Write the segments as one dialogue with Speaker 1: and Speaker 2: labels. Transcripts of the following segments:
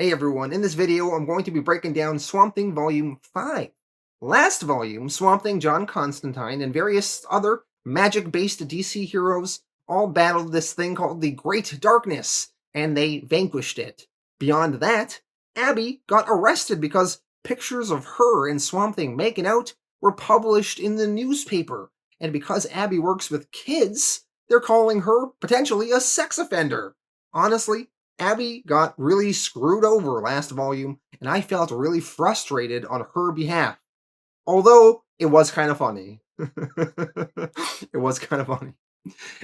Speaker 1: Hey everyone, in this video I'm going to be breaking down Swamp Thing Volume 5. Last volume, Swamp Thing, John Constantine, and various other magic-based DC heroes all battled this thing called the Great Darkness, and they vanquished it. Beyond that, Abby got arrested because pictures of her and Swamp Thing making out were published in the newspaper, and because Abby works with kids, they're calling her potentially a sex offender. Honestly, Abby got really screwed over last volume, and I felt really frustrated on her behalf. Although, it was kind of funny. It was kind of funny.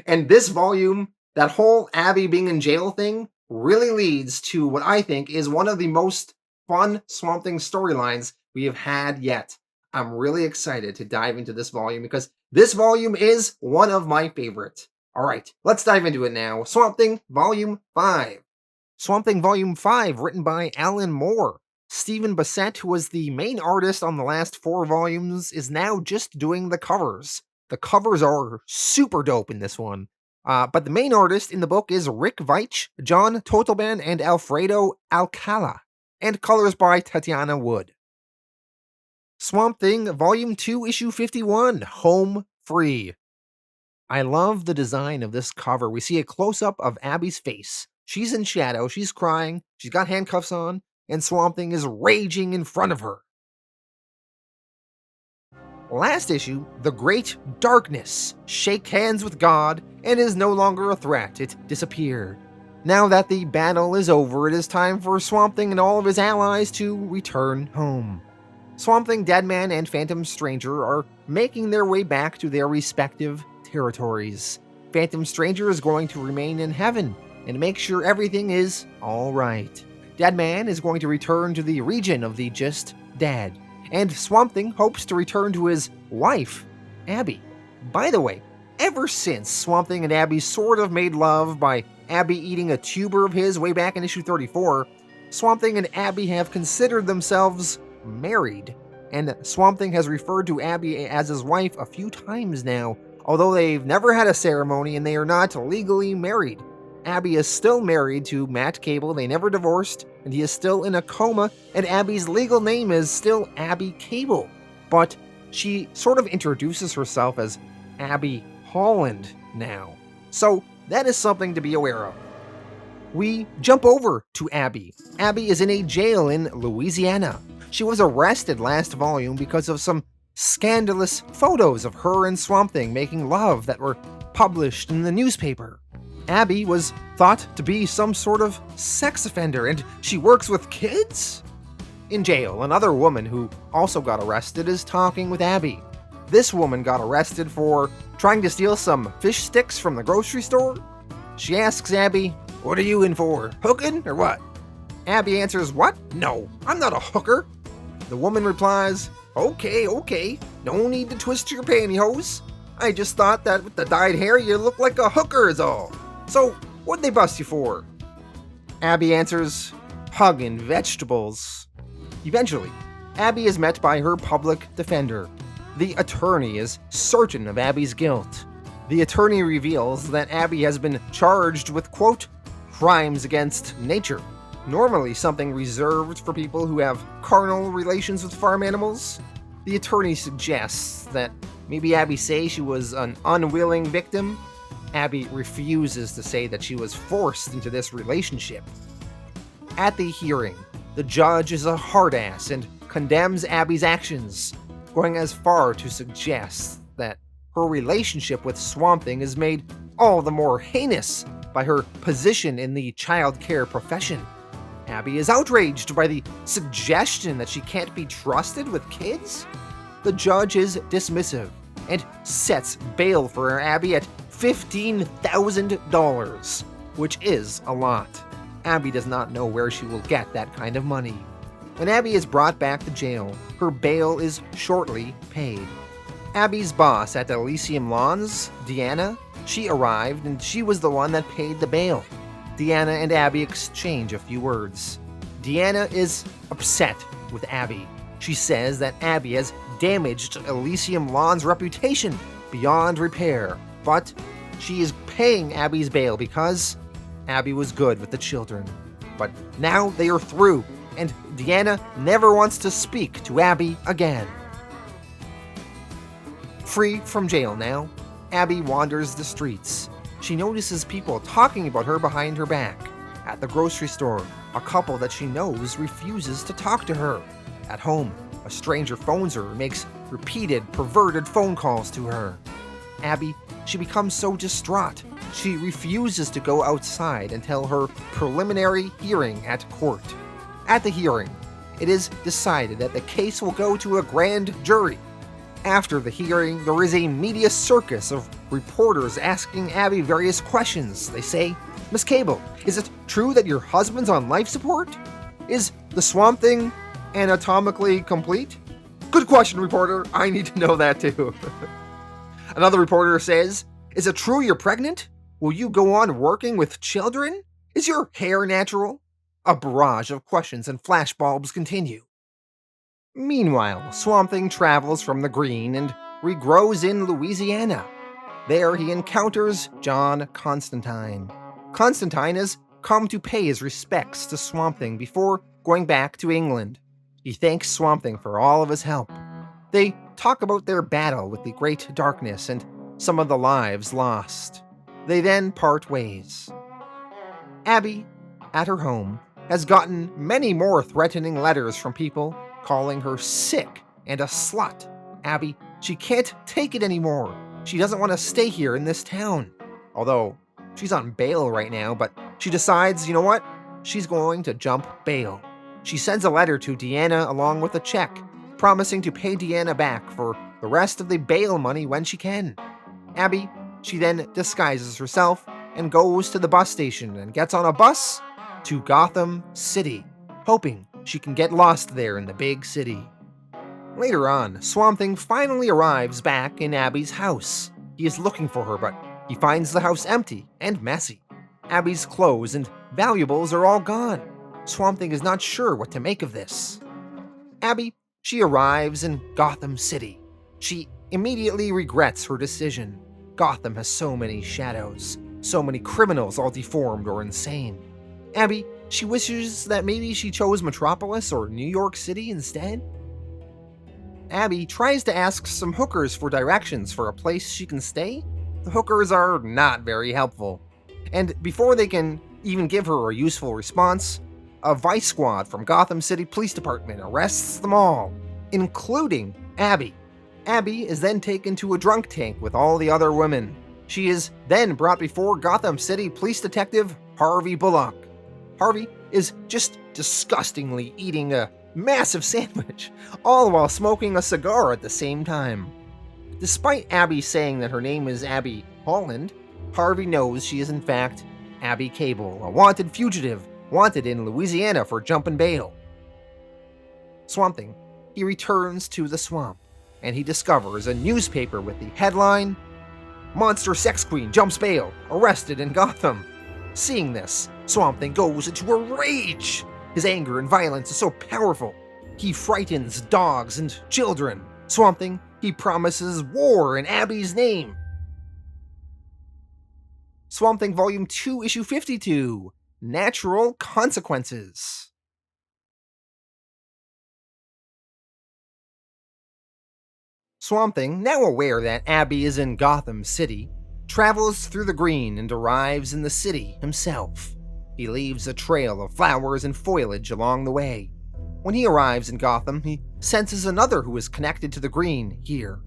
Speaker 1: And this volume, that whole Abby being in jail thing, really leads to what I think is one of the most fun Swamp Thing storylines we have had yet. I'm really excited to dive into this volume because this volume is one of my favorite. Alright, let's dive into it now. Swamp Thing Volume 5. Swamp Thing Volume 5, written by Alan Moore. Stephen Bissette, who was the main artist on the last 4 volumes, is now just doing the covers. The covers are super dope in this one. But the main artist in the book is Rick Veitch, John Totleben, and Alfredo Alcala. And colors by Tatjana Wood. Swamp Thing Volume 2, Issue 51, Home Free. I love the design of this cover. We see a close-up of Abby's face. She's in shadow, she's crying, she's got handcuffs on, and Swamp Thing is raging in front of her. Last issue, the Great Darkness shakes hands with God and is no longer a threat. It disappeared. Now that the battle is over, it is time for Swamp Thing and all of his allies to return home. Swamp Thing, Deadman, and Phantom Stranger are making their way back to their respective territories. Phantom Stranger is going to remain in heaven and make sure everything is alright. Deadman is going to return to the region of the just dead. And Swamp Thing hopes to return to his wife, Abby. By the way, ever since Swamp Thing and Abby sort of made love by Abby eating a tuber of his way back in issue 34, Swamp Thing and Abby have considered themselves married. And Swamp Thing has referred to Abby as his wife a few times now, although they've never had a ceremony and they are not legally married. Abby is still married to Matt Cable, they never divorced, and he is still in a coma, and Abby's legal name is still Abby Cable. But she sort of introduces herself as Abby Holland now. So that is something to be aware of. We jump over to Abby. Abby is in a jail in Louisiana. She was arrested last volume because of some scandalous photos of her and Swamp Thing making love that were published in the newspaper. Abby was thought to be some sort of sex offender, and she works with kids? In jail, another woman who also got arrested is talking with Abby. This woman got arrested for trying to steal some fish sticks from the grocery store. She asks Abby, "What are you in for? Hooking or what?" Abby answers, "What? No, I'm not a hooker." The woman replies, Okay, no need to twist your pantyhose. I just thought that with the dyed hair you look like a hooker is all. So, what'd they bust you for?" Abby answers, "Hugging vegetables." Eventually, Abby is met by her public defender. The attorney is certain of Abby's guilt. The attorney reveals that Abby has been charged with, quote, crimes against nature. Normally something reserved for people who have carnal relations with farm animals. The attorney suggests that maybe Abby say she was an unwilling victim. Abby refuses to say that she was forced into this relationship. At the hearing, the judge is a hard-ass and condemns Abby's actions, going as far to suggest that her relationship with Swamp Thing is made all the more heinous by her position in the child care profession. Abby is outraged by the suggestion that she can't be trusted with kids. The judge is dismissive and sets bail for Abby at $15,000, which is a lot. Abby does not know where she will get that kind of money. When Abby is brought back to jail, her bail is shortly paid. Abby's boss at Elysium Lawns, Deanna, she arrived and she was the one that paid the bail. Deanna and Abby exchange a few words. Deanna is upset with Abby. She says that Abby has damaged Elysium Lawns' reputation beyond repair, but she is paying Abby's bail because Abby was good with the children. but now they are through, and Deanna never wants to speak to Abby again. Free from jail now, Abby wanders the streets. She notices people talking about her behind her back. At the grocery store, a couple that she knows refuses to talk to her. At home, a stranger phones her and makes repeated, perverted phone calls to her. Abby, she becomes so distraught, she refuses to go outside until her preliminary hearing at court. At the hearing, it is decided that the case will go to a grand jury. After the hearing, there is a media circus of reporters asking Abby various questions. They say, "Miss Cable, is it true that your husband's on life support? Is the Swamp Thing anatomically complete?" "Good question, reporter. I need to know that too." Another reporter says, "Is it true you're pregnant? Will you go on working with children? Is your hair natural?" A barrage of questions and flashbulbs continue. Meanwhile, Swamp Thing travels from the Green and regrows in Louisiana. There he encounters John Constantine. Constantine has come to pay his respects to Swamp Thing before going back to England. He thanks Swamp Thing for all of his help. They talk about their battle with the Great Darkness and some of the lives lost. They then part ways. Abby, at her home, has gotten many more threatening letters from people calling her sick and a slut. Abby, she can't take it anymore. She doesn't want to stay here in this town. Although, she's on bail right now, but she decides, you know what? She's going to jump bail. She sends a letter to Deanna along with a check, promising to pay Deanna back for the rest of the bail money when she can. Abby, she then disguises herself and goes to the bus station and gets on a bus to Gotham City, hoping she can get lost there in the big city. Later on, Swamp Thing finally arrives back in Abby's house. He is looking for her, but he finds the house empty and messy. Abby's clothes and valuables are all gone. Swamp Thing is not sure what to make of this. Abby, she arrives in Gotham City. She immediately regrets her decision. Gotham has so many shadows, so many criminals all deformed or insane. Abby, she wishes that maybe she chose Metropolis or New York City instead. Abby tries to ask some hookers for directions for a place she can stay. The hookers are not very helpful. And before they can even give her a useful response, a vice squad from Gotham City Police Department arrests them all, including Abby. Abby is then taken to a drunk tank with all the other women. She is then brought before Gotham City Police Detective Harvey Bullock. Harvey is just disgustingly eating a massive sandwich, all while smoking a cigar at the same time. Despite Abby saying that her name is Abby Holland, Harvey knows she is in fact Abby Cable, a wanted fugitive, wanted in Louisiana for jumping bail. Swamp Thing, he returns to the swamp, and he discovers a newspaper with the headline, "Monster Sex Queen Jumps Bail, Arrested in Gotham." Seeing this, Swamp Thing goes into a rage. His anger and violence is so powerful. He frightens dogs and children. Swamp Thing, he promises war in Abby's name. Swamp Thing Volume 2, Issue 52, Natural Consequences. Swamp Thing, now aware that Abby is in Gotham City, travels through the Green and arrives in the city himself. He leaves a trail of flowers and foliage along the way. When he arrives in Gotham, he senses another who is connected to the Green here.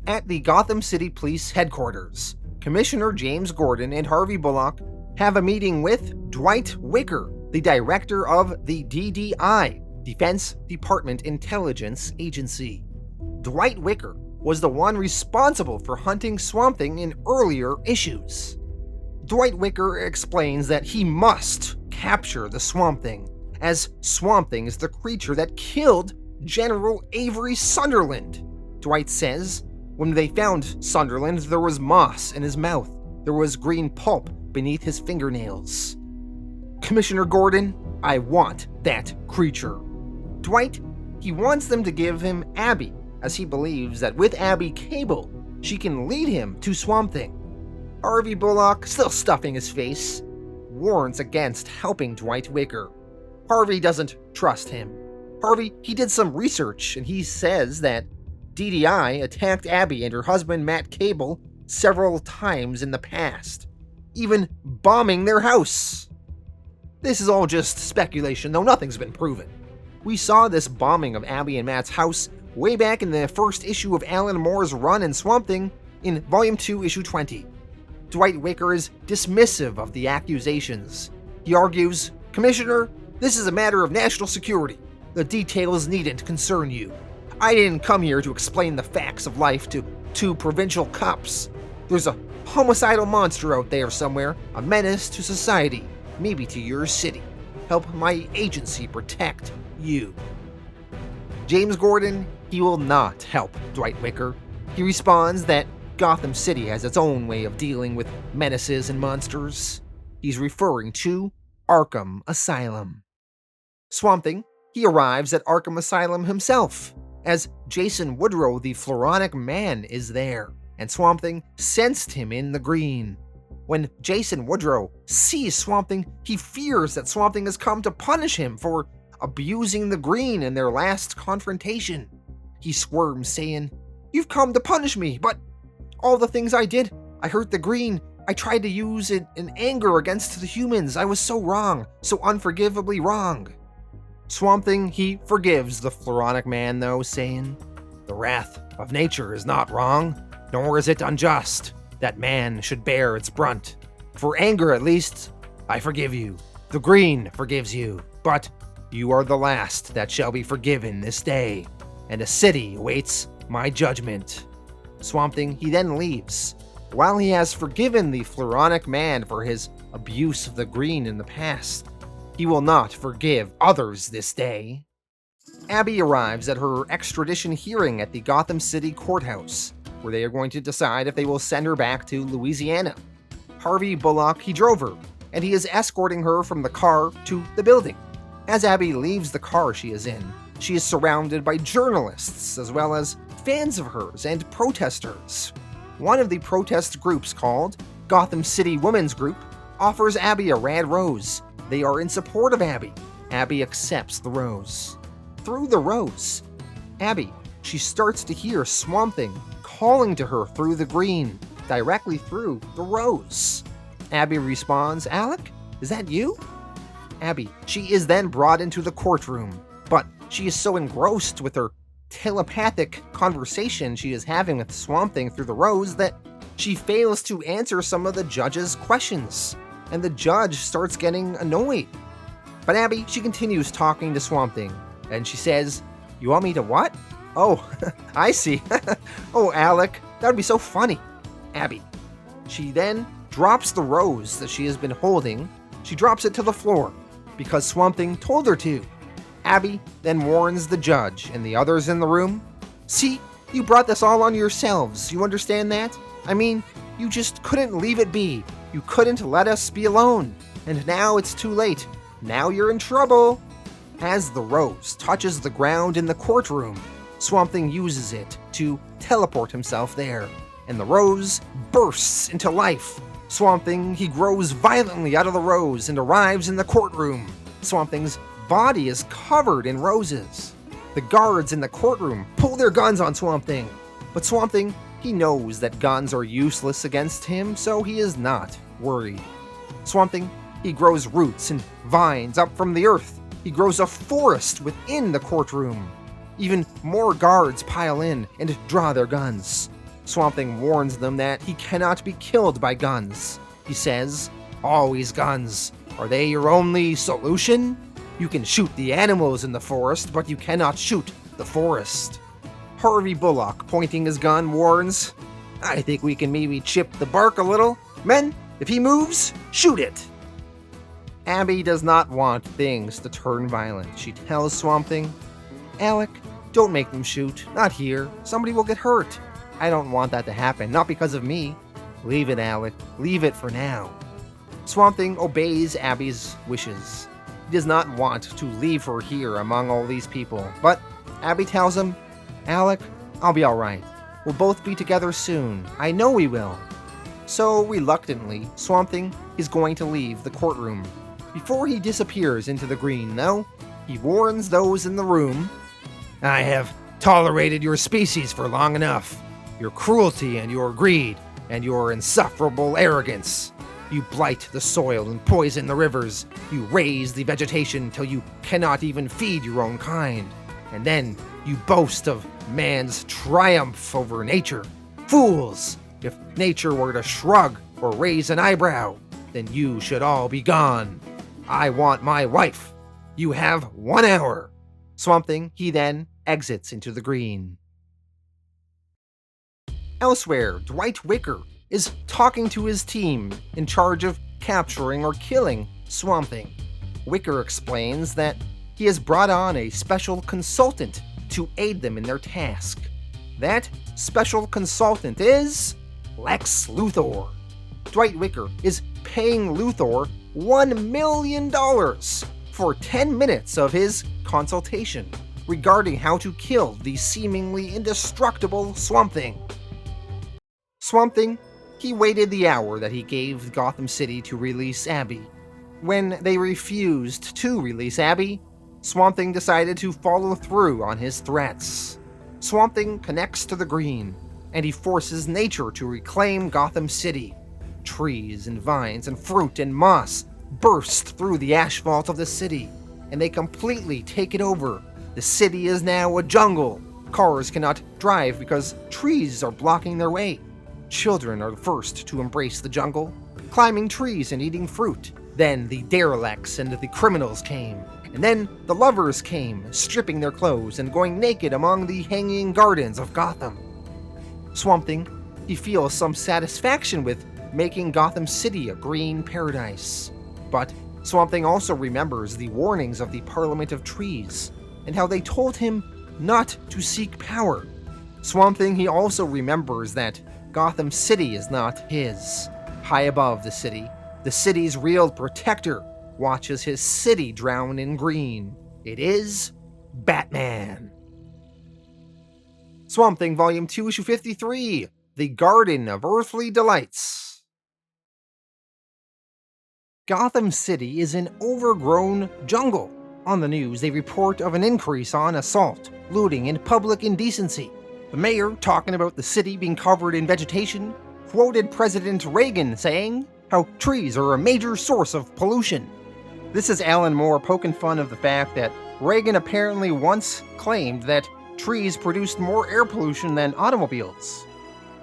Speaker 1: At the Gotham City Police Headquarters, Commissioner James Gordon and Harvey Bullock have a meeting with Dwight Wicker, the director of the DDI, Defense Department Intelligence Agency. Dwight Wicker was the one responsible for hunting Swamp Thing in earlier issues. Dwight Wicker explains that he must capture the Swamp Thing, as Swamp Thing is the creature that killed General Avery Sunderland. Dwight says, when they found Sunderland, there was moss in his mouth. There was green pulp beneath his fingernails. Commissioner Gordon, I want that creature. Dwight, he wants them to give him Abby, as he believes that with Abby Cable, she can lead him to Swamp Thing. Harvey Bullock, still stuffing his face, warns against helping Dwight Wicker. Harvey doesn't trust him. Harvey, he did some research, and he says that DDI attacked Abby and her husband Matt Cable several times in the past, even bombing their house. This is all just speculation, though nothing's been proven. We saw this bombing of Abby and Matt's house way back in the first issue of Alan Moore's run in Swamp Thing in Volume 2, Issue 20. Dwight Wicker is dismissive of the accusations. He argues, "Commissioner, this is a matter of national security. The details needn't concern you. I didn't come here to explain the facts of life to two provincial cops. There's a homicidal monster out there somewhere, a menace to society, maybe to your city. Help my agency protect you." James Gordon, he will not help Dwight Wicker. He responds that Gotham City has its own way of dealing with menaces and monsters. He's referring to Arkham Asylum. Swamp Thing, he arrives at Arkham Asylum himself, as Jason Woodrow, the Floronic Man, is there, and Swamp Thing sensed him in the green. When Jason Woodrow sees Swamp Thing, he fears that Swamp Thing has come to punish him for abusing the green in their last confrontation. He squirms, saying, "You've come to punish me, but all the things I did, I hurt the green. I tried to use it in anger against the humans. I was so wrong, so unforgivably wrong." Swamp Thing, he forgives the Floronic Man, though, saying, "The wrath of nature is not wrong, nor is it unjust that man should bear its brunt. For anger, at least, I forgive you. The green forgives you, but you are the last that shall be forgiven this day, and a city awaits my judgment." Swamp Thing, he then leaves. While he has forgiven the Floronic Man for his abuse of the green in the past, he will not forgive others this day. Abby arrives at her extradition hearing at the Gotham City courthouse, where they are going to decide if they will send her back to Louisiana. Harvey Bullock, he drove her, and he is escorting her from the car to the building. As Abby leaves the car she is in, she is surrounded by journalists as well as fans of hers and protesters. One of the protest groups, called Gotham City Women's Group, offers Abby a red rose. They are in support of Abby. Abby accepts the rose. Through the rose, Abby, she starts to hear Swamp Thing calling to her through the green, directly through the rose. Abby responds, "Alec, is that you?" Abby, she is then brought into the courtroom, but she is so engrossed with her telepathic conversation she is having with Swamp Thing through the rose that she fails to answer some of the judge's questions, and the judge starts getting annoyed. But Abby, she continues talking to Swamp Thing, and she says, "You want me to what? Oh, I see. Oh, Alec, that would be so funny." Abby, she then drops the rose that she has been holding. She drops it to the floor because Swamp Thing told her to. Abby then warns the judge and the others in the room, "See, you brought this all on yourselves, you understand that? I mean, you just couldn't leave it be. You couldn't let us be alone. And now it's too late. Now you're in trouble." As the rose touches the ground in the courtroom, Swamp Thing uses it to teleport himself there, and the rose bursts into life. Swamp Thing, he grows violently out of the rose and arrives in the courtroom. Swamp Thing's body is covered in roses. The guards in the courtroom pull their guns on Swamp Thing, but Swamp Thing, he knows that guns are useless against him, so he is not worried. Swamp Thing, he grows roots and vines up from the earth. He grows a forest within the courtroom. Even more guards pile in and draw their guns. Swamp Thing warns them that he cannot be killed by guns. He says, "Always guns. Are they your only solution? You can shoot the animals in the forest, but you cannot shoot the forest." Harvey Bullock, pointing his gun, warns, "I think we can maybe chip the bark a little. Men, if he moves, shoot it." Abby does not want things to turn violent. She tells Swamp Thing, "Alec, don't make them shoot. Not here. Somebody will get hurt. I don't want that to happen, not because of me. Leave it, Alec. Leave it for now." Swamp Thing obeys Abby's wishes. He does not want to leave her here among all these people, but Abby tells him, "Alec, I'll be alright. We'll both be together soon. I know we will." So reluctantly, Swamp Thing is going to leave the courtroom. Before he disappears into the green, though, he warns those in the room, "I have tolerated your species for long enough. Your cruelty and your greed and your insufferable arrogance. You blight the soil and poison the rivers. You raise the vegetation till you cannot even feed your own kind. And then you boast of man's triumph over nature. Fools! If nature were to shrug or raise an eyebrow, then you should all be gone. I want my wife. You have 1 hour." Swamp Thing, he then exits into the green. Elsewhere, Dwight Wicker is talking to his team in charge of capturing or killing Swamp Thing. Wicker explains that he has brought on a special consultant to aid them in their task. That special consultant is Lex Luthor. Dwight Wicker is paying Luthor $1 million for 10 minutes of his consultation regarding how to kill the seemingly indestructible Swamp Thing. Swamp Thing, he waited the hour that he gave Gotham City to release Abby. When they refused to release Abby, Swamp Thing decided to follow through on his threats. Swamp Thing connects to the green, and he forces nature to reclaim Gotham City. Trees and vines and fruit and moss burst through the asphalt of the city, and they completely take it over. The city is now a jungle. Cars cannot drive because trees are blocking their way. Children are the first to embrace the jungle, climbing trees and eating fruit. Then the derelicts and the criminals came. And then the lovers came, stripping their clothes and going naked among the hanging gardens of Gotham. Swamp Thing, he feels some satisfaction with making Gotham City a green paradise. But Swamp Thing also remembers the warnings of the Parliament of Trees and how they told him not to seek power. Swamp Thing, he also remembers that Gotham City is not his. High above the city's real protector watches his city drown in green. It is Batman. Swamp Thing, Volume 2, Issue 53, The Garden of Earthly Delights. Gotham City is an overgrown jungle. On the news, they report of an increase on assault, looting, and public indecency. The mayor, talking about the city being covered in vegetation, quoted President Reagan saying how trees are a major source of pollution. This is Alan Moore poking fun of the fact that Reagan apparently once claimed that trees produced more air pollution than automobiles.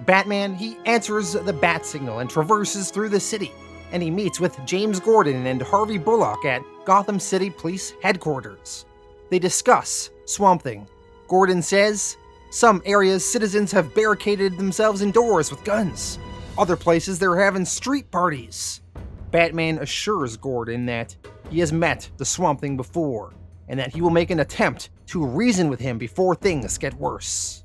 Speaker 1: Batman, he answers the bat signal and traverses through the city, and he meets with James Gordon and Harvey Bullock at Gotham City Police Headquarters. They discuss Swamp Thing. Gordon says, "Some areas citizens have barricaded themselves indoors with guns. Other places they're having street parties." Batman assures Gordon that he has met the Swamp Thing before, and that he will make an attempt to reason with him before things get worse.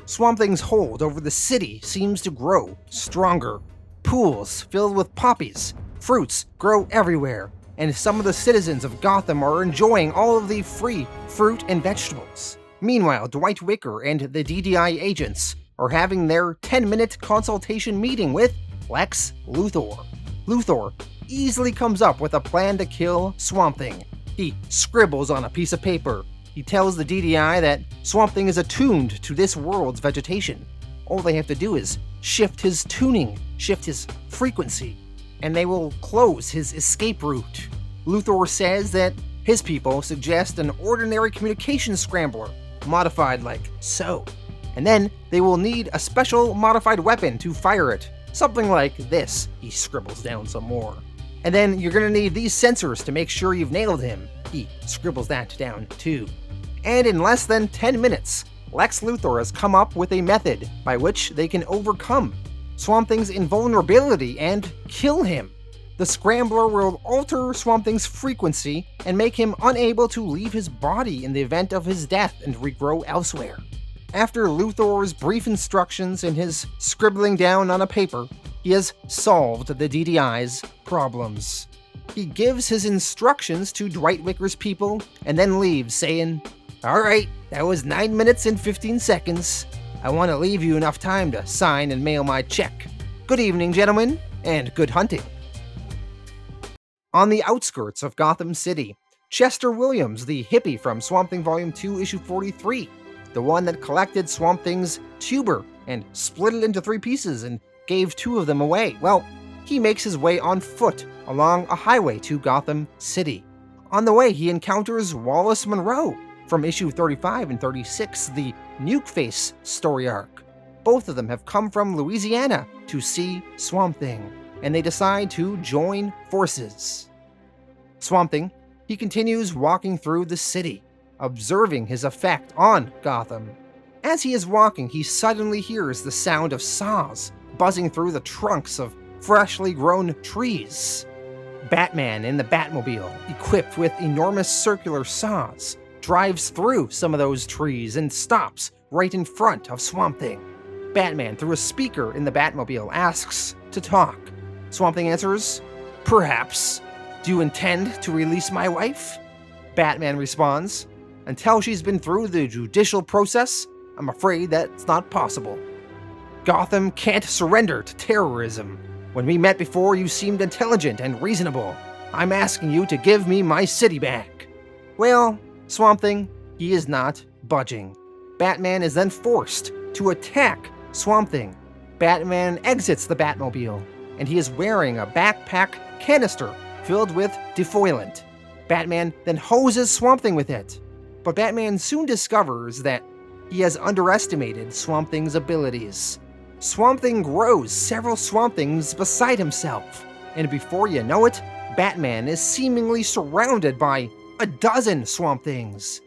Speaker 1: Swamp Thing's hold over the city seems to grow stronger. Pools filled with poppies, fruits grow everywhere, and some of the citizens of Gotham are enjoying all of the free fruit and vegetables. Meanwhile, Dwight Wicker and the DDI agents are having their 10-minute consultation meeting with Lex Luthor. Luthor easily comes up with a plan to kill Swamp Thing. He scribbles on a piece of paper. He tells the DDI that Swamp Thing is attuned to this world's vegetation. All they have to do is shift his tuning, shift his frequency, and they will close his escape route. Luthor says that his people suggest an ordinary communication scrambler, modified like so. And then they will need a special modified weapon to fire it. Something like this. He scribbles down some more. And then you're gonna need these sensors to make sure you've nailed him. He scribbles that down too. And in less than 10 minutes, Lex Luthor has come up with a method by which they can overcome Swamp Thing's invulnerability and kill him. The Scrambler will alter Swamp Thing's frequency and make him unable to leave his body in the event of his death and regrow elsewhere. After Luthor's brief instructions and his scribbling down on a paper, he has solved the DDI's problems. He gives his instructions to Dwight Wicker's people and then leaves, saying, "Alright, that was 9 minutes and 15 seconds. I want to leave you enough time to sign and mail my check. Good evening, gentlemen, and good hunting. On the outskirts of Gotham City, Chester Williams, the hippie from Swamp Thing Volume 2, Issue 43, the one that collected Swamp Thing's tuber and split it into 3 pieces and gave 2 of them away. Well, he makes his way on foot along a highway to Gotham City. On the way, he encounters Wallace Monroe from Issue 35 and 36, the Nuke Face story arc. Both of them have come from Louisiana to see Swamp Thing, and they decide to join forces. Swamp Thing, he continues walking through the city, observing his effect on Gotham. As he is walking, he suddenly hears the sound of saws buzzing through the trunks of freshly grown trees. Batman in the Batmobile, equipped with enormous circular saws, drives through some of those trees and stops right in front of Swamp Thing. Batman, through a speaker in the Batmobile, asks to talk. Swamp Thing answers, "Perhaps. Do you intend to release my wife?" Batman responds, "Until she's been through the judicial process, I'm afraid that's not possible. Gotham can't surrender to terrorism. When we met before, you seemed intelligent and reasonable. I'm asking you to give me my city back." Well, Swamp Thing, he is not budging. Batman is then forced to attack Swamp Thing. Batman exits the Batmobile, and he is wearing a backpack canister filled with defoliant. Batman then hoses Swamp Thing with it. But Batman soon discovers that he has underestimated Swamp Thing's abilities. Swamp Thing grows several Swamp Things beside himself, and before you know it, Batman is seemingly surrounded by a dozen Swamp Things.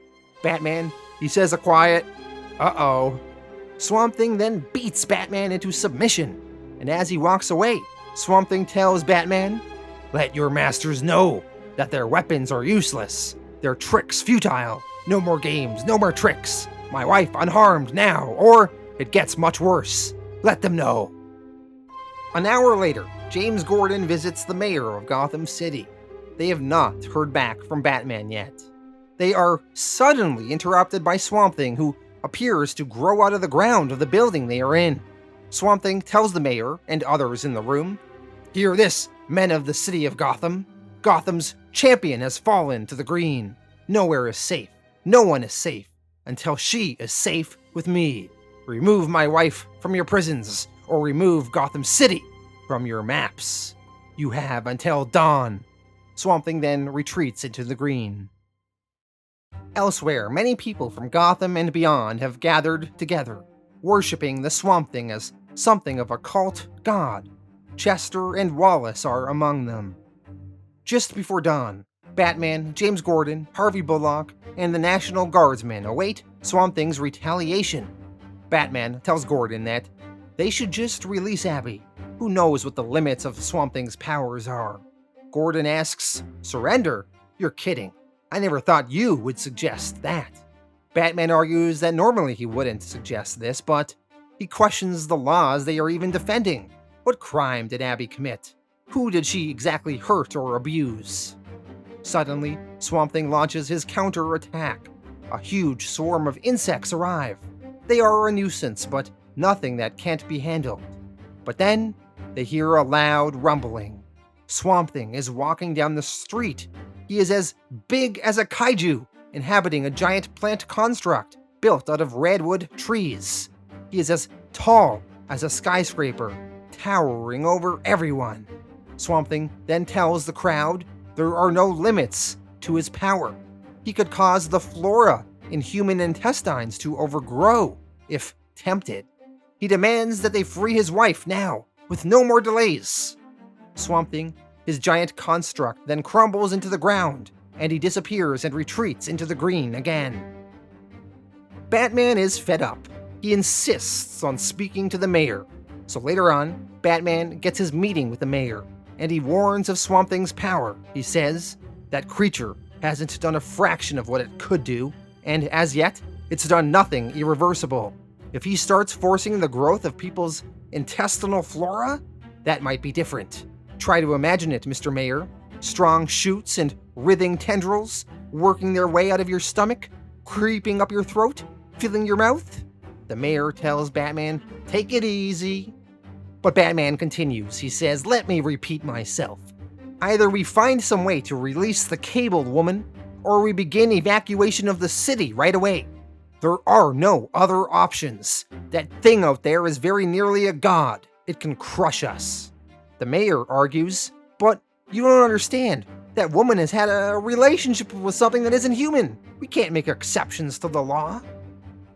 Speaker 1: Batman, he says a quiet, "Uh-oh." Swamp Thing then beats Batman into submission, and as he walks away, Swamp Thing tells Batman, "Let your masters know that their weapons are useless, their tricks futile. No more games, no more tricks. My wife unharmed now, or it gets much worse. Let them know." An hour later, James Gordon visits the mayor of Gotham City. They have not heard back from Batman yet. They are suddenly interrupted by Swamp Thing, who appears to grow out of the ground of the building they are in. Swamp Thing tells the mayor and others in the room, "Hear this, men of the city of Gotham. Gotham's champion has fallen to the green. Nowhere is safe. No one is safe until she is safe with me. Remove my wife from your prisons, or remove Gotham City from your maps. You have until dawn." Swamp Thing then retreats into the green. Elsewhere, many people from Gotham and beyond have gathered together, worshipping the Swamp Thing as something of a cult god. Chester and Wallace are among them. Just before dawn, Batman, James Gordon, Harvey Bullock, and the National Guardsmen await Swamp Thing's retaliation. Batman tells Gordon that they should just release Abby. Who knows what the limits of Swamp Thing's powers are? Gordon asks, "Surrender? You're kidding. I never thought you would suggest that." Batman argues that normally he wouldn't suggest this, but he questions the laws they are even defending. What crime did Abby commit? Who did she exactly hurt or abuse? Suddenly, Swamp Thing launches his counter-attack. A huge swarm of insects arrive. They are a nuisance, but nothing that can't be handled. But then, they hear a loud rumbling. Swamp Thing is walking down the street. He is as big as a kaiju, inhabiting a giant plant construct built out of redwood trees. He is as tall as a skyscraper, towering over everyone. Swamp Thing then tells the crowd there are no limits to his power. He could cause the flora in human intestines to overgrow, if tempted. He demands that they free his wife now, with no more delays. Swamp Thing, his giant construct, then crumbles into the ground, and he disappears and retreats into the green again. Batman is fed up. He insists on speaking to the mayor. So later on, Batman gets his meeting with the mayor, and he warns of Swamp Thing's power. He says, "That creature hasn't done a fraction of what it could do, and as yet, it's done nothing irreversible. If he starts forcing the growth of people's intestinal flora, that might be different. Try to imagine it, Mr. Mayor. Strong shoots and writhing tendrils working their way out of your stomach, creeping up your throat, filling your mouth." The mayor tells Batman, "Take it easy." But Batman continues. He says, "Let me repeat myself. Either we find some way to release the cabled woman, or we begin evacuation of the city right away. There are no other options. That thing out there is very nearly a god. It can crush us." The mayor argues, "But you don't understand. That woman has had a relationship with something that isn't human. We can't make exceptions to the law."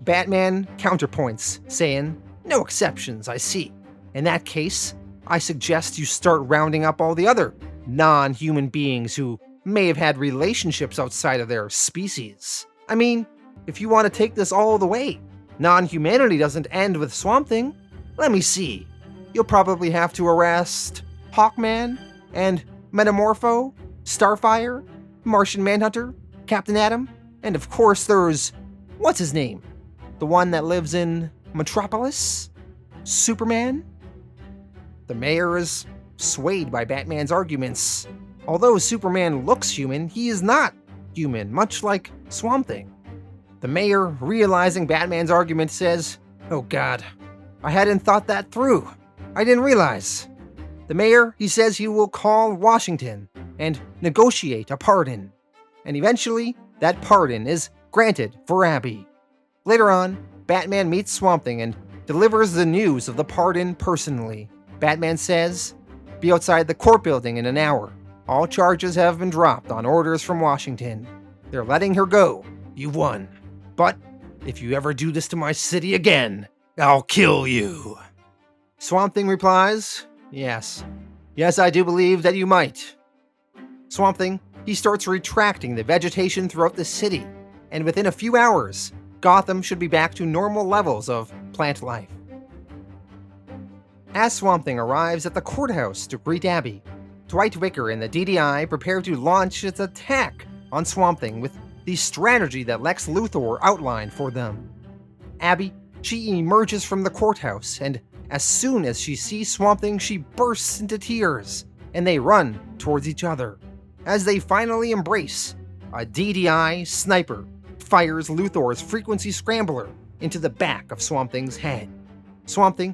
Speaker 1: Batman counterpoints, saying, "No exceptions, I see. In that case, I suggest you start rounding up all the other non-human beings who may have had relationships outside of their species. I mean, if you want to take this all the way, non-humanity doesn't end with Swamp Thing. Let me see. You'll probably have to arrest Hawkman and Metamorpho, Starfire, Martian Manhunter, Captain Atom, and of course there's, what's his name? The one that lives in Metropolis? Superman?" The mayor is swayed by Batman's arguments. Although Superman looks human, he is not human, much like Swamp Thing. The mayor, realizing Batman's argument, says, "Oh god, I hadn't thought that through. I didn't realize." The mayor, he says he will call Washington and negotiate a pardon. And eventually, that pardon is granted for Abby. Later on, Batman meets Swamp Thing and delivers the news of the pardon personally. Batman says, "Be outside the court building in an hour. All charges have been dropped on orders from Washington. They're letting her go. You won. But if you ever do this to my city again, I'll kill you." Swamp Thing replies, "Yes. Yes, I do believe that you might." Swamp Thing, he starts retracting the vegetation throughout the city, and within a few hours, Gotham should be back to normal levels of plant life. As Swamp Thing arrives at the courthouse to greet Abby, Dwight Wicker and the DDI prepare to launch its attack on Swamp Thing with the strategy that Lex Luthor outlined for them. Abby, she emerges from the courthouse, and as soon as she sees Swamp Thing, she bursts into tears, and they run towards each other. As they finally embrace, a DDI sniper fires Luthor's frequency scrambler into the back of Swamp Thing's head. Swamp Thing,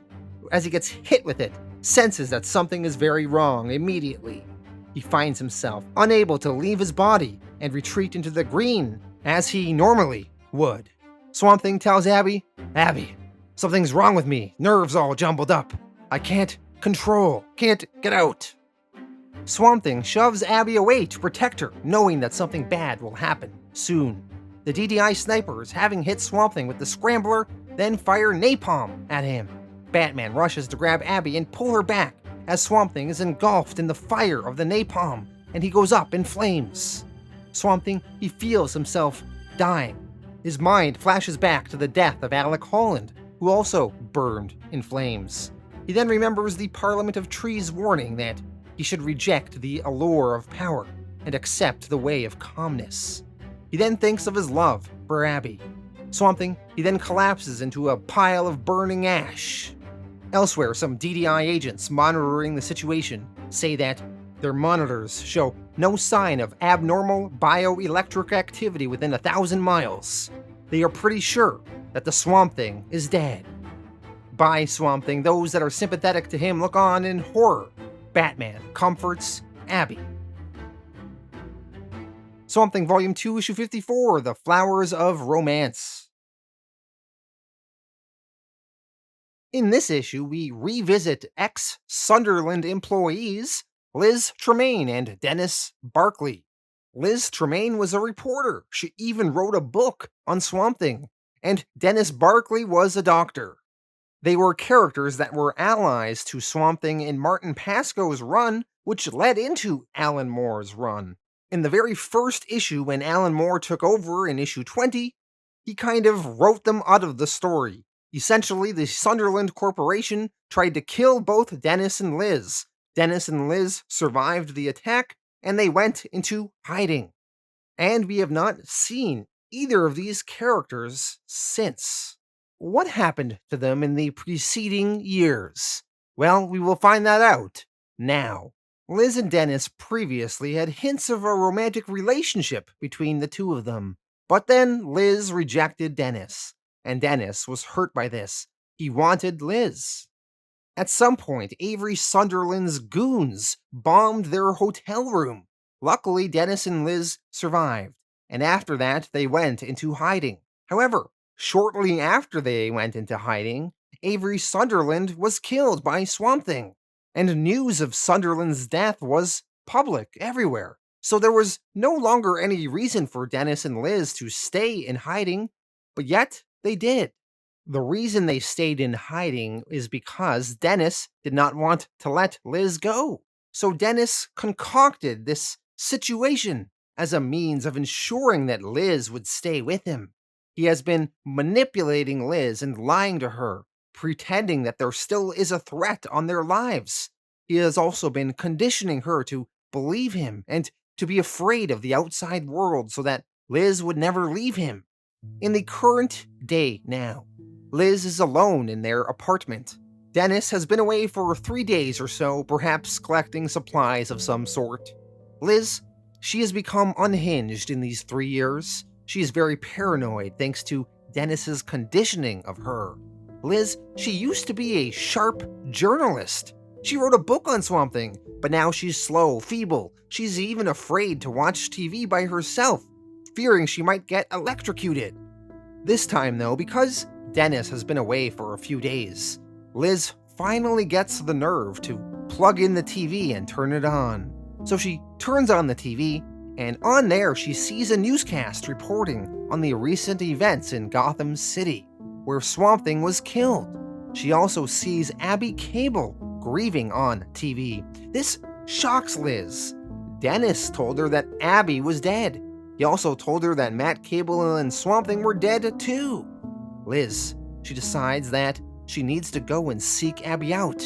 Speaker 1: as he gets hit with it, senses that something is very wrong immediately. He finds himself unable to leave his body and retreat into the green as he normally would. Swamp Thing tells Abby, "Abby, something's wrong with me. Nerves all jumbled up. I can't get out." Swamp Thing shoves Abby away to protect her, knowing that something bad will happen soon. The DDI snipers, having hit Swamp Thing with the scrambler, then fire napalm at him. Batman rushes to grab Abby and pull her back as Swamp Thing is engulfed in the fire of the napalm, and he goes up in flames. Swamp Thing, he feels himself dying. His mind flashes back to the death of Alec Holland, who also burned in flames. He then remembers the Parliament of Trees' warning that he should reject the allure of power and accept the way of calmness. He then thinks of his love for Abby. Swamp Thing, he then collapses into a pile of burning ash. Elsewhere, some DDI agents monitoring the situation say that their monitors show no sign of abnormal bioelectric activity within 1,000 miles. They are pretty sure that the Swamp Thing is dead. By Swamp Thing, those that are sympathetic to him look on in horror. Batman comforts Abby. Swamp Thing Volume 2, Issue 54, The Flowers of Romance. In this issue, we revisit ex-Sunderland employees Liz Tremaine and Dennis Barkley. Liz Tremaine was a reporter. She even wrote a book on Swamp Thing. And Dennis Barkley was a doctor. They were characters that were allies to Swamp Thing in Martin Pascoe's run, which led into Alan Moore's run. In the very first issue, when Alan Moore took over in issue 20, he kind of wrote them out of the story. Essentially, the Sunderland Corporation tried to kill both Dennis and Liz. Dennis and Liz survived the attack, and they went into hiding. And we have not seen either of these characters since. What happened to them in the preceding years? Well, we will find that out now. Liz and Dennis previously had hints of a romantic relationship between the two of them. But then Liz rejected Dennis, and Dennis was hurt by this. He wanted Liz. At some point, Avery Sunderland's goons bombed their hotel room. Luckily, Dennis and Liz survived, and after that, they went into hiding. However, shortly after they went into hiding, Avery Sunderland was killed by Swamp Thing, and news of Sunderland's death was public everywhere. So there was no longer any reason for Dennis and Liz to stay in hiding, but yet they did. The reason they stayed in hiding is because Dennis did not want to let Liz go. So Dennis concocted this situation as a means of ensuring that Liz would stay with him. He has been manipulating Liz and lying to her, pretending that there still is a threat on their lives. He has also been conditioning her to believe him and to be afraid of the outside world so that Liz would never leave him. In the current day now, Liz is alone in their apartment. Dennis has been away for 3 days or so, perhaps collecting supplies of some sort. Liz, she has become unhinged in these 3 years. She is very paranoid thanks to Dennis's conditioning of her. Liz, she used to be a sharp journalist. She wrote a book on Swamp Thing, but now she's slow, feeble. She's even afraid to watch TV by herself, fearing she might get electrocuted. This time though, because Dennis has been away for a few days, Liz finally gets the nerve to plug in the TV and turn it on. So she turns on the TV, and on there she sees a newscast reporting on the recent events in Gotham City, where Swamp Thing was killed. She also sees Abby Cable grieving on TV. This shocks Liz. Dennis told her that Abby was dead. He also told her that Matt Cable and Swamp Thing were dead too. Liz, she decides that she needs to go and seek Abby out.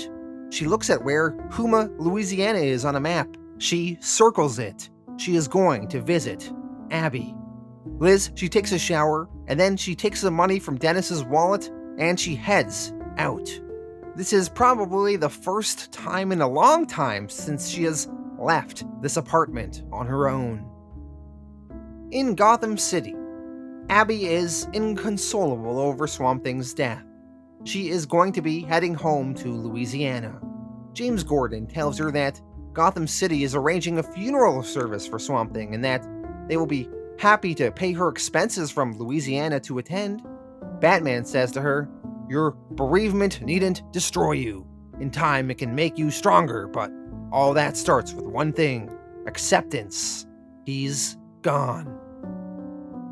Speaker 1: She looks at where Houma, Louisiana is on a map. She circles it. She is going to visit Abby. Liz, she takes a shower, and then she takes the money from Dennis's wallet, and she heads out. This is probably the first time in a long time since she has left this apartment on her own. In Gotham City, Abby is inconsolable over Swamp Thing's death. She is going to be heading home to Louisiana. James Gordon tells her that Gotham City is arranging a funeral service for Swamp Thing and that they will be happy to pay her expenses from Louisiana to attend. Batman says to her, "Your bereavement needn't destroy you. In time it can make you stronger, but all that starts with one thing: acceptance. He's gone."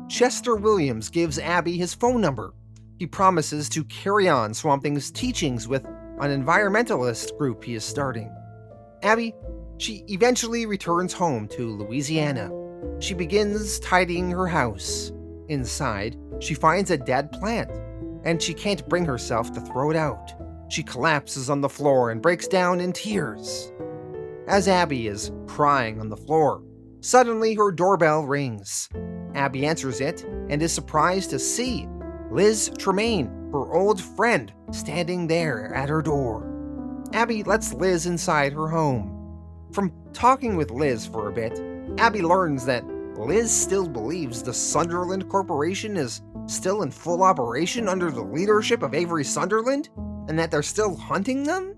Speaker 1: Chester Williams gives Abby his phone number. He promises to carry on Swamp Thing's teachings with an environmentalist group he is starting. Abby, she eventually returns home to Louisiana. She begins tidying her house. Inside, she finds a dead plant, and she can't bring herself to throw it out. She collapses on the floor and breaks down in tears. As Abby is crying on the floor, suddenly her doorbell rings. Abby answers it and is surprised to see Liz Tremaine, her old friend, standing there at her door. Abby lets Liz inside her home. From talking with Liz for a bit, Abby learns that Liz still believes the Sunderland Corporation is still in full operation under the leadership of Avery Sunderland, and that they're still hunting them?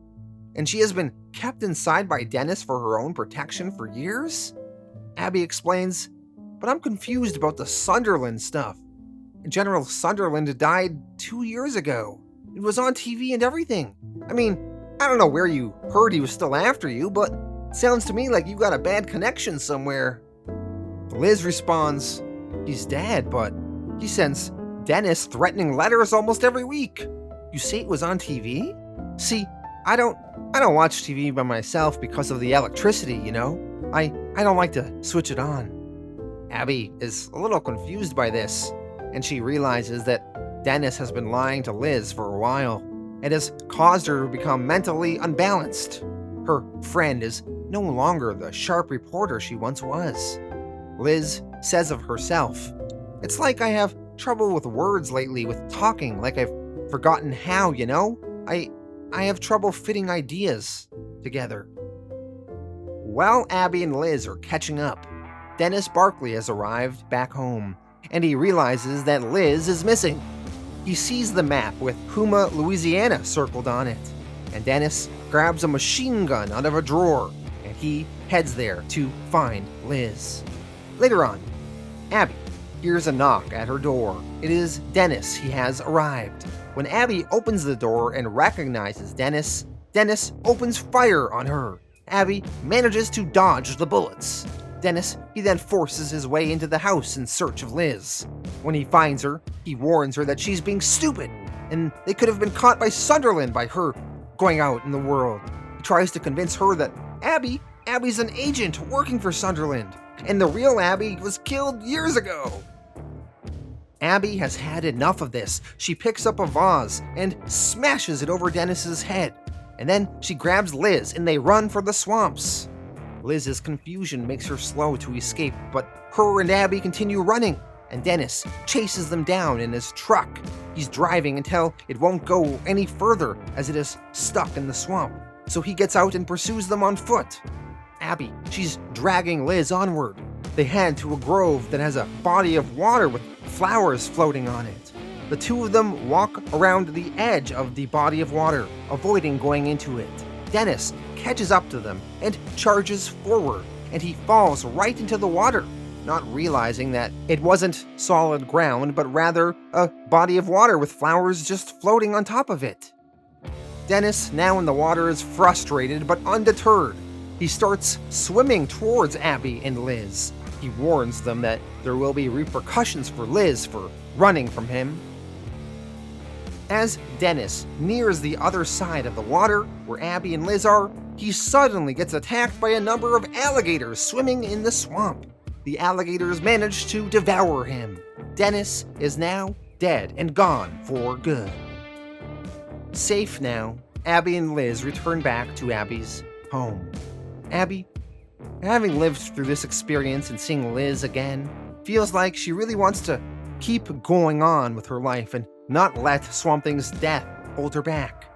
Speaker 1: And she has been kept inside by Dennis for her own protection for years? Abby explains, "But I'm confused about the Sunderland stuff. General Sunderland died 2 years ago. It was on TV and everything. I mean, I don't know where you heard he was still after you, but it sounds to me like you got a bad connection somewhere." Liz responds, "He's dead, but he sends Dennis threatening letters almost every week. You say it was on TV? See, I don't watch TV by myself because of the electricity, you know? I don't like to switch it on." Abby is a little confused by this, and she realizes that Dennis has been lying to Liz for a while. It has caused her to become mentally unbalanced. Her friend is no longer the sharp reporter she once was. Liz says of herself, "It's like I have trouble with words lately, with talking, like I've forgotten how, you know? I have trouble fitting ideas together." While Abby and Liz are catching up, Dennis Barkley has arrived back home, and he realizes that Liz is missing. He sees the map with Houma, Louisiana circled on it. and Dennis grabs a machine gun out of a drawer, and he heads there to find Liz. Later on, Abby hears a knock at her door. It is Dennis. He has arrived. When Abby opens the door and recognizes Dennis, Dennis opens fire on her. Abby manages to dodge the bullets. Dennis, he then forces his way into the house in search of Liz. When he finds her, he warns her that she's being stupid, and they could have been caught by Sunderland by her going out in the world. He tries to convince her that Abby's an agent working for Sunderland, and the real Abby was killed years ago. Abby has had enough of this. She picks up a vase and smashes it over Dennis's head, and then she grabs Liz and they run for the swamps. Liz's confusion makes her slow to escape, but her and Abby continue running, and Dennis chases them down in his truck. He's driving until it won't go any further as it is stuck in the swamp, so he gets out and pursues them on foot. Abby, she's dragging Liz onward. They head to a grove that has a body of water with flowers floating on it. The two of them walk around the edge of the body of water, avoiding going into it. Dennis catches up to them and charges forward, and he falls right into the water, not realizing that it wasn't solid ground, but rather a body of water with flowers just floating on top of it. Dennis, now in the water, is frustrated but undeterred. He starts swimming towards Abby and Liz. He warns them that there will be repercussions for Liz for running from him. As Dennis nears the other side of the water, where Abby and Liz are, he suddenly gets attacked by a number of alligators swimming in the swamp. The alligators manage to devour him. Dennis is now dead and gone for good. Safe now, Abby and Liz return back to Abby's home. Abby, having lived through this experience and seeing Liz again, feels like she really wants to keep going on with her life and not let Swamp Thing's death hold her back.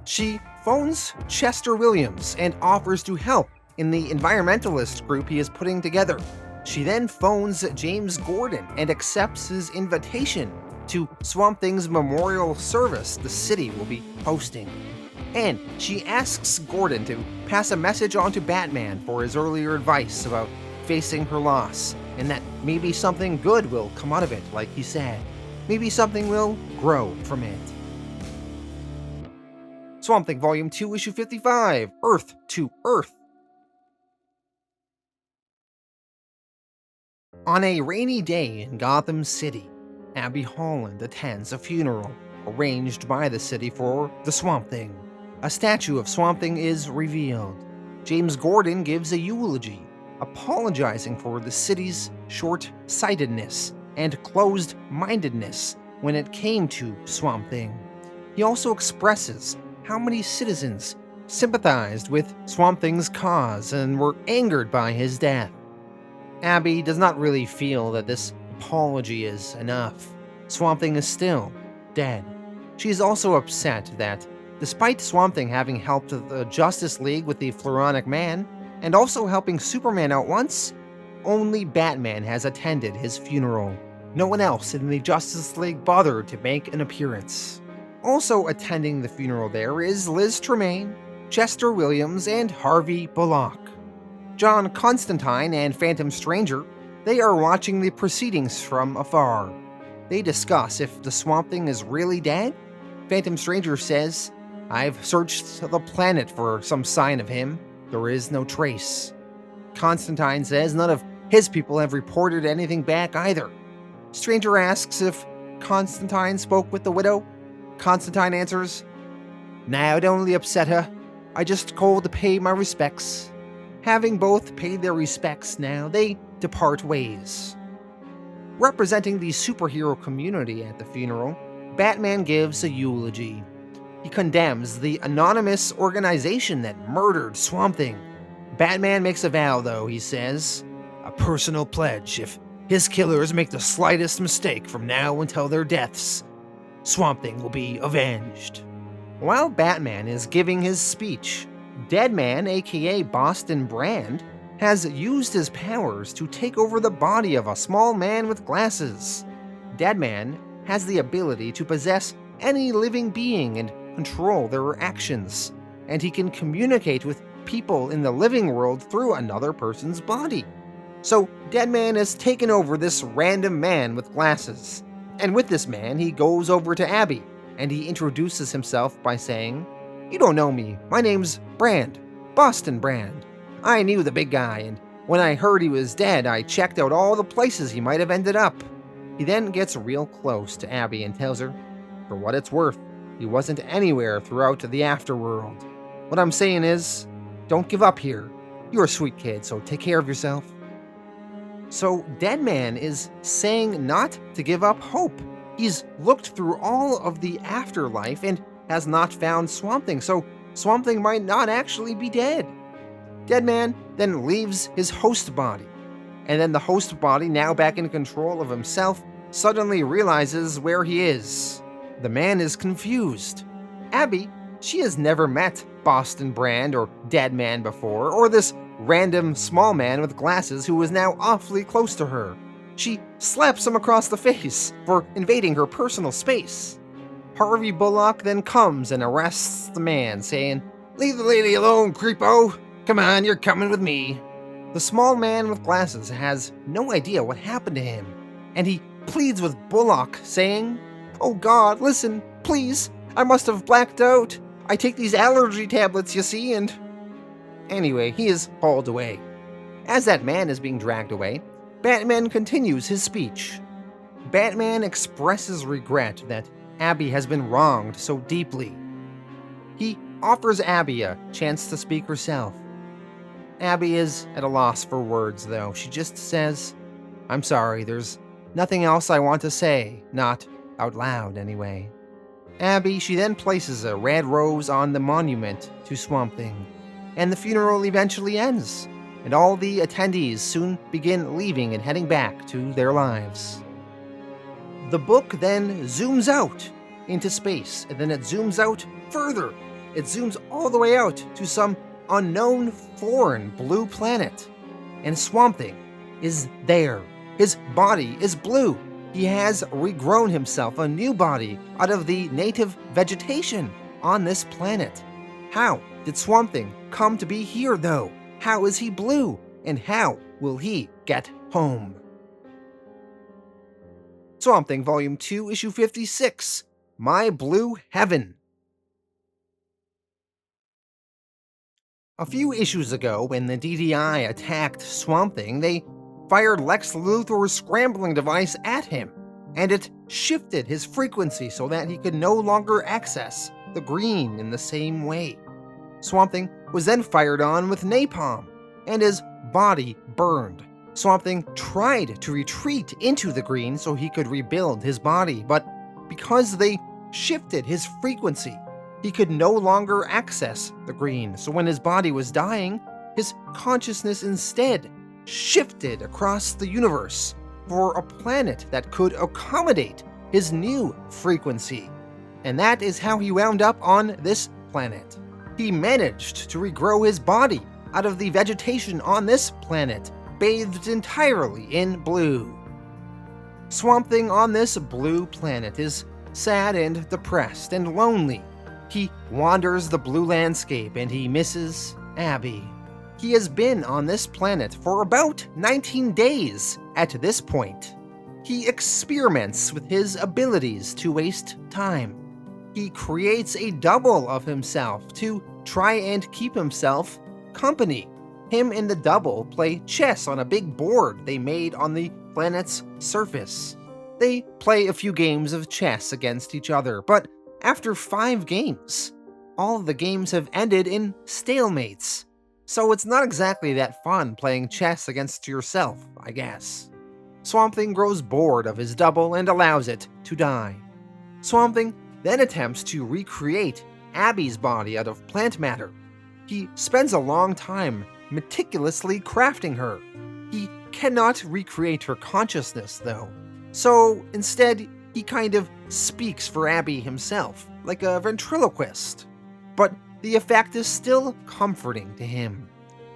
Speaker 1: She phones Chester Williams and offers to help in the environmentalist group he is putting together. She then phones James Gordon and accepts his invitation to Swamp Thing's memorial service the city will be hosting. And she asks Gordon to pass a message on to Batman for his earlier advice about facing her loss, and that maybe something good will come out of it, like he said. Maybe something will grow from it. Swamp Thing Volume 2, Issue 55, Earth to Earth. On a rainy day in Gotham City, Abby Holland attends a funeral arranged by the city for the Swamp Thing. A statue of Swamp Thing is revealed. James Gordon gives a eulogy, apologizing for the city's short-sightedness and closed-mindedness when it came to Swamp Thing. He also expresses how many citizens sympathized with Swamp Thing's cause and were angered by his death. Abby does not really feel that this apology is enough. Swamp Thing is still dead. She is also upset that, despite Swamp Thing having helped the Justice League with the Floronic Man, and also helping Superman out once, only Batman has attended his funeral. No one else in the Justice League bothered to make an appearance. Also attending the funeral there is Liz Tremaine, Chester Williams, and Harvey Bullock. John Constantine and Phantom Stranger, they are watching the proceedings from afar. They discuss if the Swamp Thing is really dead. Phantom Stranger says, "I've searched the planet for some sign of him. There is no trace." Constantine says none of his people have reported anything back either. Stranger asks if Constantine spoke with the widow. Constantine answers, "Nah, it only upset her. I just called to pay my respects." Having both paid their respects now, they depart ways. Representing the superhero community at the funeral, Batman gives a eulogy. He condemns the anonymous organization that murdered Swamp Thing. Batman makes a vow, though, he says, "A personal pledge if his killers make the slightest mistake from now until their deaths, Swamp Thing will be avenged." While Batman is giving his speech, Deadman, aka Boston Brand, has used his powers to take over the body of a small man with glasses. Deadman has the ability to possess any living being and control their actions. and he can communicate with people in the living world through another person's body. So Deadman has taken over this random man with glasses. And with this man, he goes over to Abby, and he introduces himself by saying, "You don't know me. My name's Brand. Boston Brand. I knew the big guy, and when I heard he was dead, I checked out all the places he might have ended up." He then gets real close to Abby and tells her, for what it's worth, he wasn't anywhere throughout the afterworld. What I'm saying is, don't give up here. You're a sweet kid, so take care of yourself. So Deadman is saying not to give up hope. He's looked through all of the afterlife and has not found Swamp Thing, so Swamp Thing might not actually be dead. Deadman then leaves his host body, and then the host body, now back in control of himself, suddenly realizes where he is. The man is confused. Abby, she has never met Boston Brand or Deadman before, or this random small man with glasses who is now awfully close to her. She slaps him across the face for invading her personal space. Harvey Bullock then comes and arrests the man, saying, "Leave the lady alone, creepo! Come on, you're coming with me." The small man with glasses has no idea what happened to him, and he pleads with Bullock, saying, "Oh God, listen, please, I must have blacked out. I take these allergy tablets, you see, and..." Anyway, he is hauled away. As that man is being dragged away, Batman continues his speech. Batman expresses regret that Abby has been wronged so deeply. He offers Abby a chance to speak herself. Abby is at a loss for words, though. She just says, "I'm sorry, there's nothing else I want to say, not out loud anyway." Abby, she then places a red rose on the monument to Swamp Thing, and the funeral eventually ends, and all the attendees soon begin leaving and heading back to their lives. The book then zooms out into space, and then it zooms out further. It zooms all the way out to some unknown foreign blue planet, and Swamp Thing is there. His body is blue. He has regrown himself a new body out of the native vegetation on this planet. How did Swamp Thing come to be here, though? How is he blue? And how will he get home? Swamp Thing Volume 2, Issue 56, My Blue Heaven. A few issues ago, when the DDI attacked Swamp Thing, they fired Lex Luthor's scrambling device at him, and it shifted his frequency so that he could no longer access the green in the same way. Swamp Thing was then fired on with napalm, and his body burned. Swamp Thing tried to retreat into the green so he could rebuild his body, but because they shifted his frequency, he could no longer access the green. So when his body was dying, his consciousness instead shifted across the universe for a planet that could accommodate his new frequency. And that is how he wound up on this planet. He managed to regrow his body out of the vegetation on this planet, bathed entirely in blue. Swamp Thing on this blue planet is sad and depressed and lonely. He wanders the blue landscape and he misses Abby. He has been on this planet for about 19 days at this point. He experiments with his abilities to waste time. He creates a double of himself to try and keep himself company. Him and the double play chess on a big board they made on the planet's surface. They play a few games of chess against each other, but after 5 games, all of the games have ended in stalemates. So it's not exactly that fun playing chess against yourself, I guess. Swamp Thing grows bored of his double and allows it to die. Swamp Thing then attempts to recreate Abby's body out of plant matter. He spends a long time meticulously crafting her. He cannot recreate her consciousness, though. So instead, he kind of speaks for Abby himself, like a ventriloquist. But the effect is still comforting to him.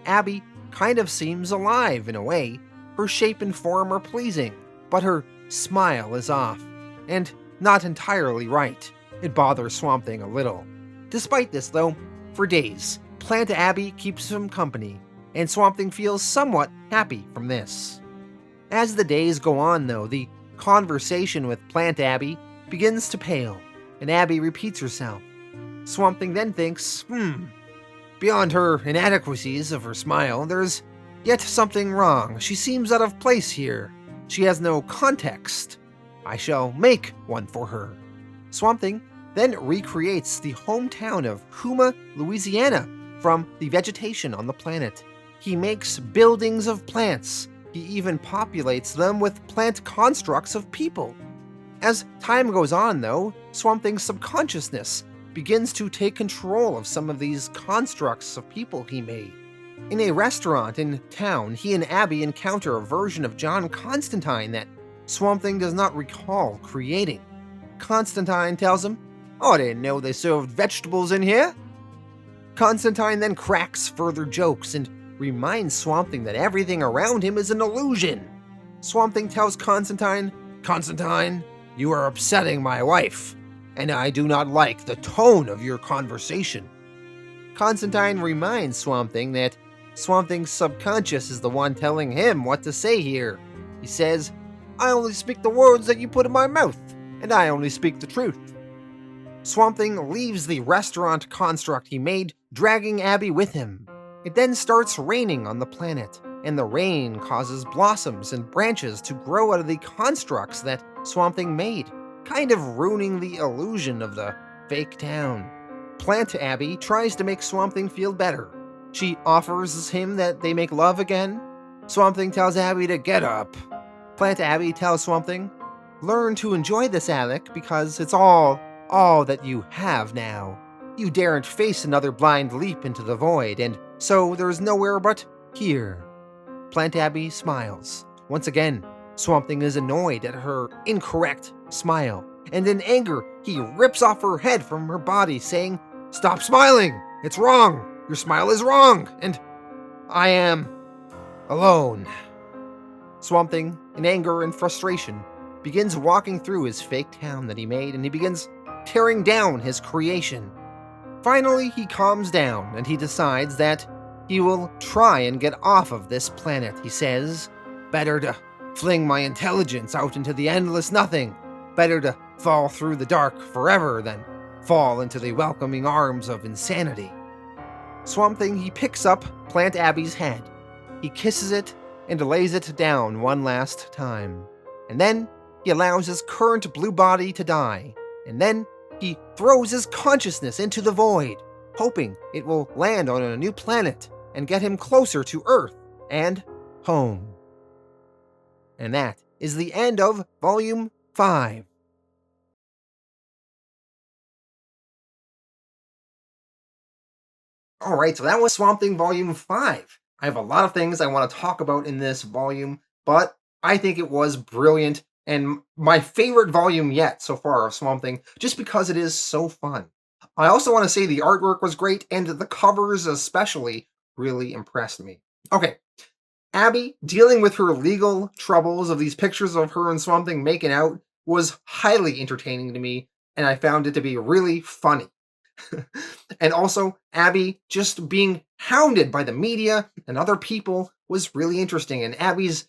Speaker 1: Abby kind of seems alive in a way. Her shape and form are pleasing, but her smile is off, and not entirely right. It bothers Swamp Thing a little. Despite this, though, For days, Plant Abby keeps him company, and Swamp Thing feels somewhat happy from this. As the days go on, though, the conversation with Plant Abby begins to pale, and Abby repeats herself. Swamp Thing then thinks, beyond her inadequacies of her smile, there's yet something wrong. She seems out of place here. She has no context. I shall make one for her. Swamp Thing then recreates the hometown of Houma, Louisiana, from the vegetation on the planet. He makes buildings of plants. He even populates them with plant constructs of people. As time goes on, though, Swamp Thing's subconsciousness begins to take control of some of these constructs of people he made. In a restaurant in town, he and Abby encounter a version of John Constantine that Swamp Thing does not recall creating. Constantine tells him, "I didn't know they served vegetables in here." Constantine then cracks further jokes and reminds Swamp Thing that everything around him is an illusion. Swamp Thing tells Constantine, "Constantine, you are upsetting my wife, and I do not like the tone of your conversation." Constantine reminds Swamp Thing that Swamp Thing's subconscious is the one telling him what to say here. He says, "I only speak the words that you put in my mouth, and I only speak the truth." Swamp Thing leaves the restaurant construct he made, dragging Abby with him. It then starts raining on the planet, and the rain causes blossoms and branches to grow out of the constructs that Swamp Thing made, kind of ruining the illusion of the fake town. Plant Abby tries to make Swamp Thing feel better. She offers him that they make love again. Swamp Thing tells Abby to get up. Plant Abby tells Swamp Thing, "Learn to enjoy this, Alec, because it's all that you have now. You daren't face another blind leap into the void, and so there's nowhere but here." Plant Abby smiles. Once again, Swamp Thing is annoyed at her incorrect smile, and in anger, he rips off her head from her body, saying, "Stop smiling! It's wrong! Your smile is wrong, and I am alone." Swamp Thing, in anger and frustration, begins walking through his fake town that he made, and he begins tearing down his creation. Finally, he calms down, and he decides that he will try and get off of this planet. He says, "Better to fling my intelligence out into the endless nothing. Better to fall through the dark forever than fall into the welcoming arms of insanity." Swamp Thing, he picks up Plant Abby's head. He kisses it and lays it down one last time. And then he allows his current blue body to die. And then he throws his consciousness into the void, hoping it will land on a new planet and get him closer to Earth and home. And that is the end of Volume 5. Alright, so that was Swamp Thing Volume 5. I have a lot of things I want to talk about in this volume, but I think it was brilliant and my favorite volume yet so far of Swamp Thing, just because it is so fun. I also want to say the artwork was great, and the covers especially really impressed me. Okay, Abby dealing with her legal troubles of these pictures of her and Swamp Thing making out was highly entertaining to me, and I found it to be really funny. And also, Abby just being hounded by the media and other people was really interesting, and Abby's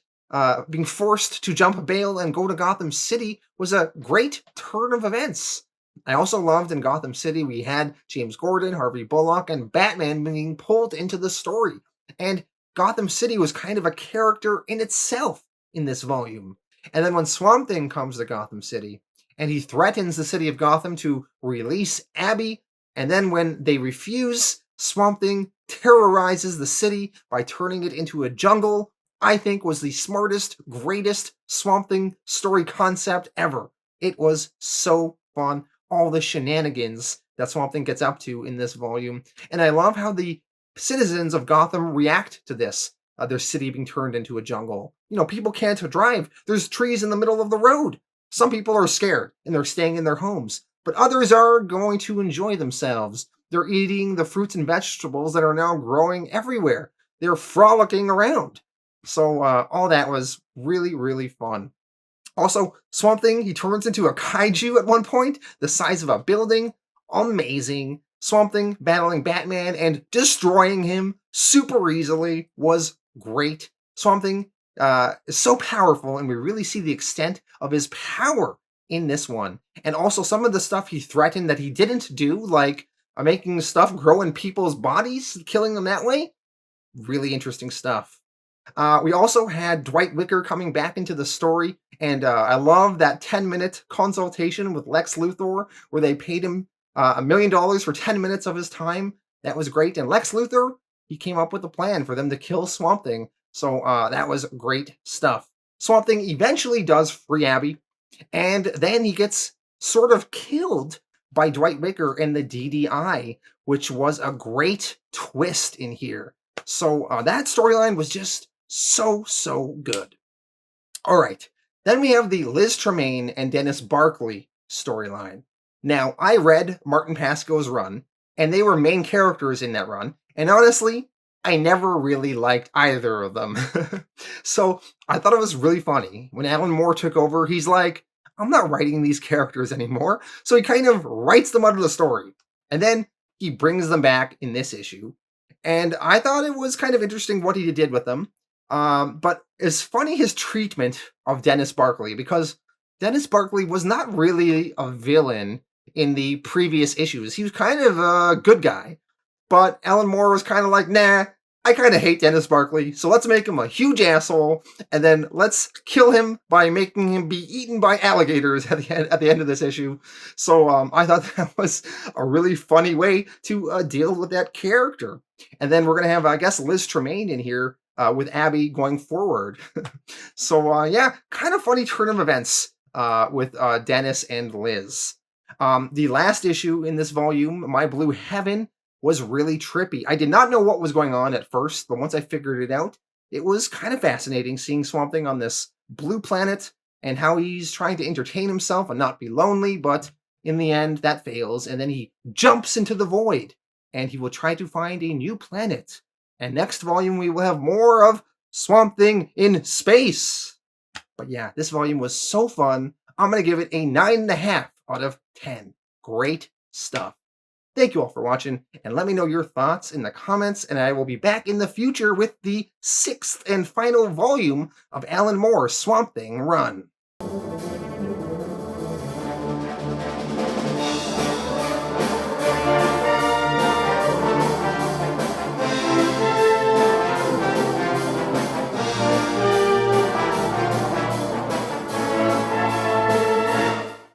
Speaker 1: being forced to jump bail and go to Gotham City was a great turn of events. I also loved in Gotham City we had James Gordon, Harvey Bullock, and Batman being pulled into the story. And Gotham City was kind of a character in itself in this volume. And then when Swamp Thing comes to Gotham City, and he threatens the city of Gotham to release Abby, and then when they refuse, Swamp Thing terrorizes the city by turning it into a jungle, I think was the smartest, greatest Swamp Thing story concept ever. It was so fun. All the shenanigans that Swamp Thing gets up to in this volume. And I love how the citizens of Gotham react to this. Their city being turned into a jungle. You know, people can't drive. There's trees in the middle of the road. Some people are scared and they're staying in their homes. But others are going to enjoy themselves. They're eating the fruits and vegetables that are now growing everywhere. They're frolicking around. So all that was really, really fun. Also, Swamp Thing, he turns into a kaiju at one point, the size of a building. Amazing. Swamp Thing battling Batman and destroying him super easily was great. Swamp Thing is so powerful, and we really see the extent of his power in this one. And also some of the stuff he threatened that he didn't do, like making stuff grow in people's bodies, killing them that way. Really interesting stuff. We also had Dwight Wicker coming back into the story, and I love that 10-minute consultation with Lex Luthor where they paid him $1 million for 10 minutes of his time. That was great. And Lex Luthor, he came up with a plan for them to kill Swamp Thing. So that was great stuff. Swamp Thing eventually does free Abby, and then he gets sort of killed by Dwight Wicker and the DDI, which was a great twist in here. So that storyline was just so good. All right, then we have the Liz Tremaine and Dennis Barkley storyline. Now, I read Martin Pasco's run, and they were main characters in that run, and honestly, I never really liked either of them. So I thought it was really funny. When Alan Moore took over, he's like, I'm not writing these characters anymore. So he kind of writes them out of the story. And then he brings them back in this issue. And I thought it was kind of interesting what he did with them. But it's funny his treatment of Dennis Barkley, because Dennis Barkley was not really a villain in the previous issues. He was kind of a good guy. But Alan Moore was kind of like, nah, I kind of hate Dennis Barkley, so let's make him a huge asshole, and then let's kill him by making him be eaten by alligators at the end of this issue. So I thought that was a really funny way to deal with that character. And then we're going to have, I guess, Liz Tremaine in here with Abby going forward. So yeah, kind of funny turn of events with Dennis and Liz. The last issue in this volume, My Blue Heaven, was really trippy. I did not know what was going on at first, but once I figured it out, it was kind of fascinating seeing Swamp Thing on this blue planet and how he's trying to entertain himself and not be lonely, but in the end, that fails, and then he jumps into the void, and he will try to find a new planet. And next volume, we will have more of Swamp Thing in space. But yeah, this volume was so fun. I'm going to give it a 9.5 out of 10. Great stuff. Thank you all for watching, and let me know your thoughts in the comments, and I will be back in the future with the 6th and final volume of Alan Moore's Swamp Thing run.